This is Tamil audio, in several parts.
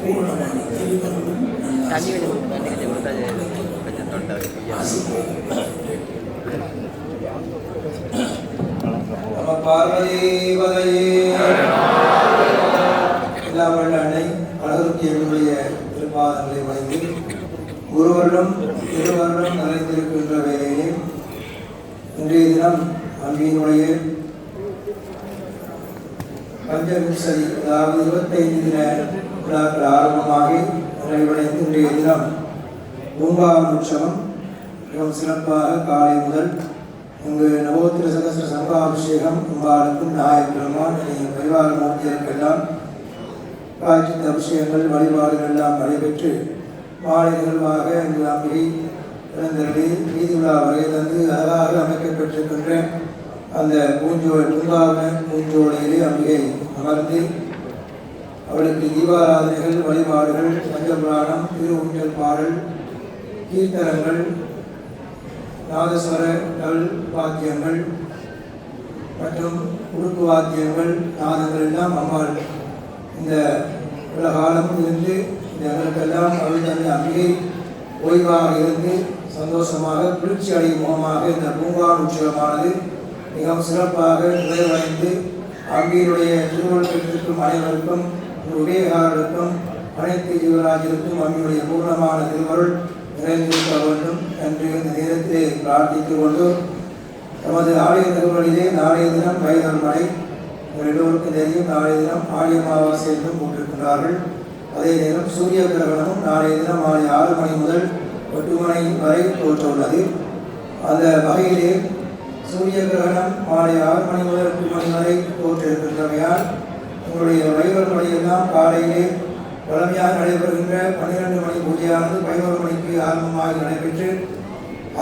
பூர்ணமான திருவருளும் பார்வதீபதையே எல்லா வல்லனை அழகுக்கு என்னுடைய திருப்பாதங்களை வழங்கி ஒருவருடம் இருவருடம் நிறைந்திருக்கின்ற வேலையிலே இன்றைய தினம் அன்பினுடைய பஞ்சவிம்சதி அதாவது 25 தின விழாக்கள் ஆரம்பமாகி நிறைவடைந்து இன்றைய தினம் பூங்காவன உற்சவம் மிகவும் சிறப்பாக காலை முதல் இங்கு நவோத்திர சகஸ்ர சங்காபிஷேகம் அம்பாளுக்கும் நாயக் பெருமான் பரிவார மூர்த்திகளுக்கெல்லாம் காய்ச்சித்த அபிஷேகங்கள் வழிபாடுகள் எல்லாம் நடைபெற்று மாலை நிகழ்வாக இங்கு அம்பிகை இழந்தருளி வீதி விழா வரை தந்து அழகாக அமைக்கப்பட்டிருக்கின்ற அந்த பூங்காவன பூஞ்சோலையிலே அம்பிகை அமர்ந்து அவளுக்கு தீபாராதனைகள் வழிபாடுகள் பஞ்சபுராணம் திருவுஞ்சல் பாடல் கீர்த்தனங்கள் நாதஸ்வர கல் வாத்தியங்கள் மற்றும் உடுப்பு வாத்தியங்கள் நாதங்கள் எல்லாம் அம்மாள் இந்த உலகாலம் இருந்து இந்த எங்களுக்கெல்லாம் அவள் தந்த அம்பிகை ஓய்வாக இருந்து சந்தோஷமாக குளிர்ச்சி அடையும் முகமாக இந்த பூங்காவன உற்சவமானது மிகவும் சிறப்பாக நிறைவடைந்து அம்பியினுடைய திருவள்ளுவத்திற்கும் அனைவருக்கும் உடையகாரருக்கும் அனைத்து ஜீவராஜருக்கும் அம்பியுடைய பூர்ணமான திருவருள் நிறைந்திருக்க வேண்டும் என்று இந்த நேரத்திலே பிரார்த்தித்துக் கொண்டு நமது ஆலய திருவள்ளிலே நாளைய தினம் வைரல் மலை எல்லோருக்கும் தெரியும். நாளைய தினம் ஆடி அமாவாசை என்றும் போட்டிருக்கிறார்கள். அதே நேரம் சூரிய கிரகணமும் நாளைய தினம் மாலை 6 மணி முதல் 8 மணி வரை தோற்றவுள்ளது. அந்த வகையிலே சூரிய கிரகணம் மாலை 6 மணி முதல் 8 மணி வரை தோற்றிருக்கின்றமையால் உங்களுடைய வைரல் மலையெல்லாம் காலையிலே வழமையாக நடைபெறுகின்ற 12 மணி பூஜையானது 11 மணிக்கு ஆரம்பமாக நடைபெற்று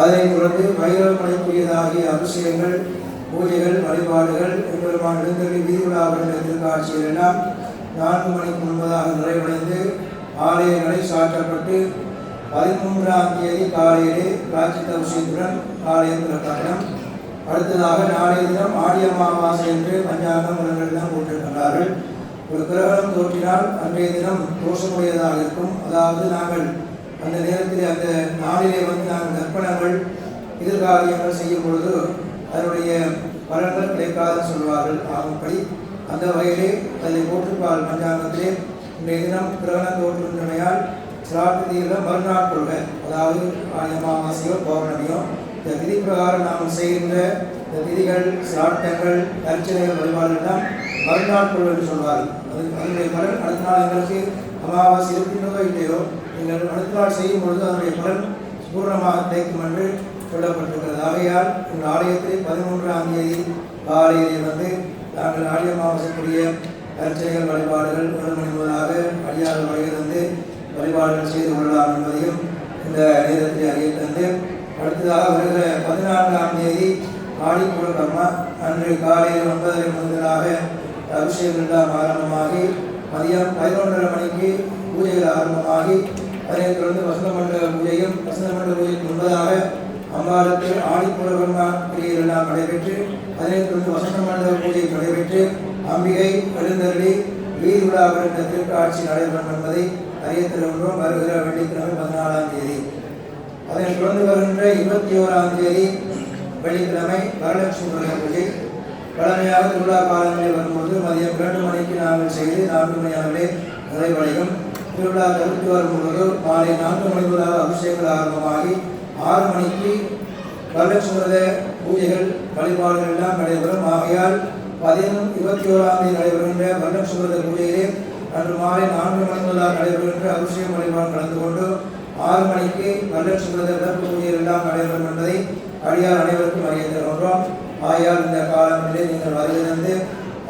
அதனைத் தொடர்ந்து வைரல் மலைக்குரியதாகிய அபிஷேகங்கள் பூஜைகள் வழிபாடுகள் எம்பெருமான் எழுந்தருளி வீதி விழாவின் திருக்காட்சிகள் எல்லாம் 4 மணிக்கு முன்பதாக நிறைவடைந்து ஆலய நடை சாற்றப்பட்டு 13ஆம் தேதி காலையிலே பிராச்சித்த விஷயத்துடன் ஆலயம் திறக்கப்படும். அடுத்ததாக நாளைய தினம் ஆடி அமாவாசை என்று பஞ்சாங்கம் உலகெல்லாம் போட்டிருக்கின்றார்கள். ஒரு கிரகணம் தோற்றினால் அன்றைய தினம் தோஷமுடையதாக இருக்கும். அதாவது நாங்கள் அந்த நேரத்தில் அந்த நாளிலே நாங்கள் கற்பனங்கள் எதிர்காரியங்கள் செய்யும் பொழுது அதனுடைய பலன்கள் கிடைக்காதுன்னு சொல்வார்கள். ஆகும்படி அந்த வகையிலே அதை போட்டிருப்பால் பஞ்சாங்கத்திலே இன்றைய தினம் கிரகணம் தோற்றுகின்றமையால் சிரார்த்ததியில் மறுநாள் கொள்கை, அதாவது ஆடி அமாவாசையோ பௌர்ணமியோ இந்த விதி பிரகாரம் நாம் செய்கின்ற இந்த விதிகள் சிரார்த்தங்கள் அர்ச்சனைகள் வழிபாடுகள் மறுநாள் கொள்கை என்று சொல்வார்கள். அதனுடைய பலன் அடுத்த நாள் எங்களுக்கு அமாவாசை இருக்கின்றதோ இல்லையோ நீங்கள் அடுத்த நாள் செய்யும் பொழுது அதனுடைய பலன் பூர்ணமாக கிடைக்கும் என்று சொல்லப்பட்டிருக்கிறது. ஆகையால் இந்த ஆலயத்தில் 13ஆம் தேதி காலையிலே நாங்கள் ஆடி அமாவாசைக்குரிய அர்ச்சனைகள் வழிபாடுகள் 1 மணி முதலாக அடியார்கள் வருகை தந்து வழிபாடுகள் செய்து கொள்ளலாம் என்பதையும் இந்த நேரத்தில் அறிய தந்து அடுத்ததாக வருகிற 14ஆம் தேதி ஆடிப்பூரகர்மா அன்று காலையில் 9:30 முதலாக அபிஷேகம் எல்லாம் ஆரம்பமாகி மதியம் 11:30 மணிக்கு பூஜைகள் ஆரம்பமாகி அதனைத் தொடர்ந்து வசந்த மண்டல பூஜையும் வசந்த மண்டல பூஜைக்கு முன்பதாக அம்பாளுக்கு ஆடிப்பூரகர்மா கிரியைகள் எல்லாம் நடைபெற்று அதனைத் தொடர்ந்து வசந்த மண்டல பூஜை நடைபெற்று அம்பிகை எழுந்தருளி வீதி விழாவின் திருக்காட்சி நடைபெறும் என்பதை அறிய தருகின்றோம். வருகிற வெள்ளிக்கிழமை 14ஆம் தேதி. அதனைத் தொடர்ந்து வருகின்ற 21ஆம் தேதி வெள்ளிக்கிழமை வரலட்சுமி விரத பூஜை. பழமையாக திருவிழா காலங்களில் வரும்போது மதியம் 2 மணிக்கு நாங்கள் செய்து 4 மணி அளவிலே நிறைவடையும். திருவிழா தவிர்த்து வரும்பொழுது மாலை 4 மணி முதலாக அபிஷேகங்கள் ஆரம்பமாகி 6 மணிக்கு வரலட்சுமி விரத பூஜைகள் வழிபாடுகள் எல்லாம் நடைபெறும். ஆகையால் 21ஆம் தேதி நடைபெறுகின்ற வரலட்சுமி விரத பூஜையிலே அன்று மாலை 4 மணி முதலாக நடைபெறுகின்ற அபிஷேகம் வழிபாடு கலந்து கொண்டு 6 மணிக்கு வரலட்சுமி விரத விளக்கு பூஜைகள் எல்லாம் நடைபெறும் என்பதை அடியார் அனைவருக்கும் அறிய தருகின்றோம். ஆகையால் இந்த காலங்களிலே நீங்கள் வருகை தந்து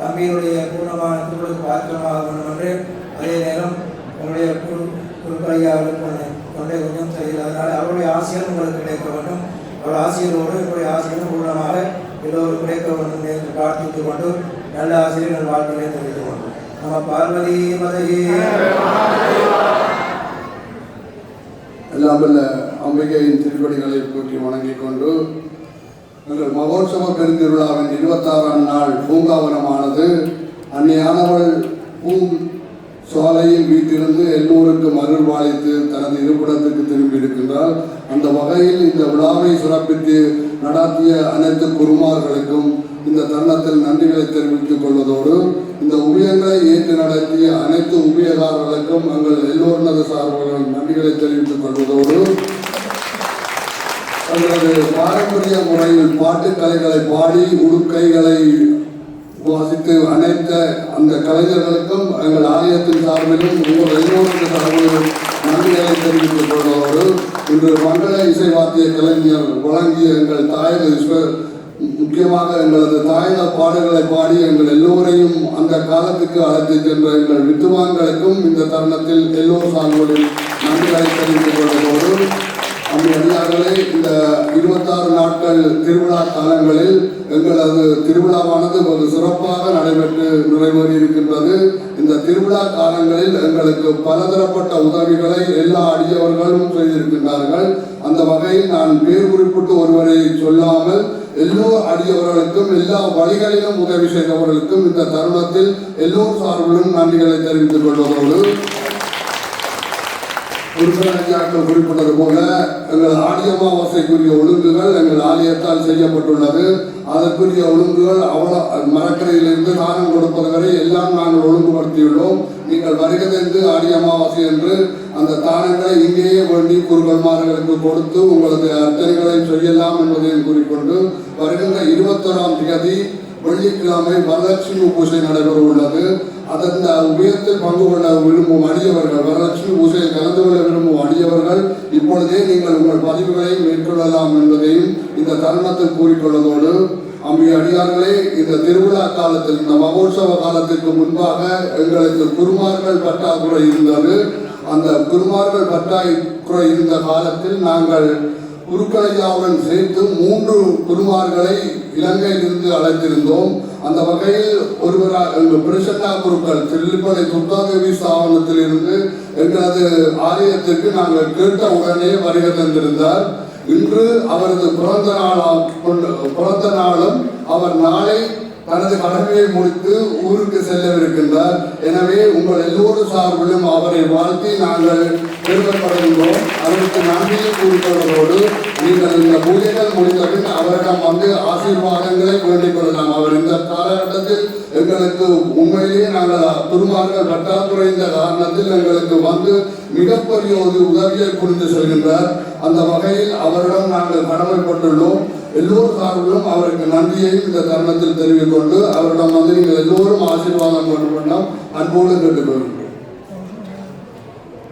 அம்பியினுடைய பூர்ணமான திருவிழாவுக்கு பாத்திரமாக வேண்டும் என்று அதே நேரம் உங்களுடைய குருக்கரையாவுக்கு கொண்டே கொஞ்சம் சரியில்லை. அதனால் அவருடைய ஆசிரியர் உங்களுக்கு கிடைக்க வேண்டும். அவருடைய ஆசிரியரோடு என்னுடைய ஆசிரியரும் பூர்ணமாக எல்லோரும் கிடைக்க வேண்டும் என்று பிரார்த்தித்துக் கொண்டு நல்ல ஆசிரியர்கள் வாழ்க்கையை தெரிவித்துக் கொண்டு நம்ம பார்வதி மதையே எல்லாம் வல்ல அம்பிகையின் திருப்படிகளை போற்றி வணங்கிக் கொண்டு எங்கள் மகோற்சவ பெருந்திருவிழாவின் 26ஆம் நாள் பூங்காவனமானது அன்னியானவள் சாலையில் வீட்டிலிருந்து எல்லோருக்கும் அருள்வாளித்து தனது இருப்பிடத்துக்கு திரும்பி இருக்கின்றார். அந்த வகையில் இந்த விழாவை சிறப்பித்து நடாத்திய அனைத்து குருமார்களுக்கும் இந்த தருணத்தில் நன்றிகளை தெரிவித்துக் கொள்வதோடு இந்த உபயங்களை ஏற்று நடத்திய அனைத்து உபயகாரர்களுக்கும் எங்கள் எல்லோரினது சார்புகள் நன்றிகளை தெரிவித்துக் கொள்வதோடு தங்களது பாரம்பரிய முறையில் பாட்டுக்கலைகளை பாடி உடுக்கைகளை வாசித்து அனைத்து அந்த கலைஞர்களுக்கும் எங்கள் ஆலயத்தின் சார்பிலும் உங்கள் எல்லோருடைய சார்பிலும் நன்றிகளை தெரிவித்துக் கொள்வதோடு இன்று மண்டல இசை வாத்திய கலைஞர் வழங்கிய எங்கள் தாயக முக்கியமாக எங்களது தாயக பாடல்களை பாடி எங்கள் எல்லோரையும் அந்த காலத்துக்கு அழைத்து சென்ற எங்கள் வித்துவான்களுக்கும் இந்த தருணத்தில் எல்லோர் சார்பிலும் நன்றிகளை தெரிவித்துக் கொள்வதோடு அடியார்களே இந்த 26 நாட்கள் திருவிழா காலங்களில் எங்களது திருவிழாவானது ஒரு சிறப்பாக நடைபெற்று நிறைவேறி இருக்கின்றது. இந்த திருவிழா காலங்களில் எங்களுக்கு பலதரப்பட்ட உதவிகளை எல்லா அடியவர்களும் செய்திருக்கின்றார்கள். அந்த வகையில் நான் பேர் குறிப்பிட்டு ஒருவரை சொல்லாமல் எல்லா அடியவர்களுக்கும் எல்லா வழிகளிலும் உதவி செய்தவர்களுக்கும் இந்த தருணத்தில் எல்லோர் சார்பிலும் நன்றிகளை தெரிவித்துக் கொள்வதோடு உறுப்பினர்கள் குறிப்பிட்டது போல எங்கள் ஆடி அமாவாசைக்குரிய ஒழுங்குகள் எங்கள் ஆலயத்தால் செய்யப்பட்டுள்ளது. அதற்குரிய ஒழுங்குகள் மரக்கரையிலிருந்து தானம் கொடுப்பது வரை எல்லாம் நாங்கள் ஒழுங்குபடுத்தியுள்ளோம். நீங்கள் வருகை தந்து ஆடி அமாவாசை என்று அந்த தானங்களை இங்கேயே வேண்டி குருக்கள்மார்களுக்கு கொடுத்து உங்களது அர்ச்சனைகளை செய்யலாம் என்பதையும் கூறிக்கொண்டு வருகின்ற 21ஆம் தேதி வெள்ளிக்கிழமை வரலட்சுமி பூஜை நடைபெற உள்ளது. அதன் உபயத்தில் பங்கு கொள்ள விரும்பும் அடியவர்கள் வரலட்சுமி பூஜையில் கலந்து கொள்ள விரும்பும் அடியவர்கள் இப்பொழுதே நீங்கள் உங்கள் பதிவுகளை மேற்கொள்ளலாம் என்பதையும் இந்த தருணத்தில் கூறிக்கொள்வதோடு அடியார்களே இந்த திருவிழா காலத்தில் இந்த மகோற்சவ காலத்திற்கு முன்பாக எங்களுக்கு குருமார்கள் பற்றாக்குறை இருந்தது. அந்த குருமார்கள் பற்றாக்குறை இருந்த காலத்தில் நாங்கள் குருக்களையாவுடன் சேர்த்து 3 குருமார்களை இலங்கையிலிருந்து அழைத்திருந்தோம். அந்த வகையில் ஒருவர் பிரசன்னா குருக்கள் திருப்பலை துர்காதேவி ஸ்தாபனத்தில் இருந்து எங்களது ஆலயத்திற்கு நாங்கள் கேட்ட உடனே வருகை தந்திருந்தார். இன்று அவரது பிறந்த நாளும் அவர் நாளை தனது கடமையை முடித்து ஊருக்கு செல்லவிருக்கின்றார். எனவே உங்கள் எல்லோரும் சார்பிலும் அவரை வாழ்த்தி நாங்கள் பெருமைப்படுகின்றோம். அவருக்கு நன்றியை கூறிக்கொள்வதோடு நீங்கள் இந்த பூஜைகள் முடித்தபின் அவரிடம் வந்து ஆசீர்வாதங்களை வேண்டிக் கொள்ளலாம். அவர் இந்த காலகட்டத்தில் எங்களுக்கு உண்மையிலேயே நாங்கள் குருமார்கள் பற்றாக்குறைந்த காரணத்தில் எங்களுக்கு வந்து மிகப்பெரிய ஒரு உதவியை புரிந்து செல்கின்றார். அந்த வகையில் அவரிடம் நாங்கள் கடமைப்பட்டுள்ளோம். எல்லோரும் சார்பிலும் அவருக்கு நன்றியையும் இந்த தருணத்தில் தெரிவித்துக் கொண்டு அவரிடம் வந்து நீங்கள் எல்லோரும் ஆசீர்வாதம் கொண்டு அன்போடு கேட்டுக்கொள்கிறோம்.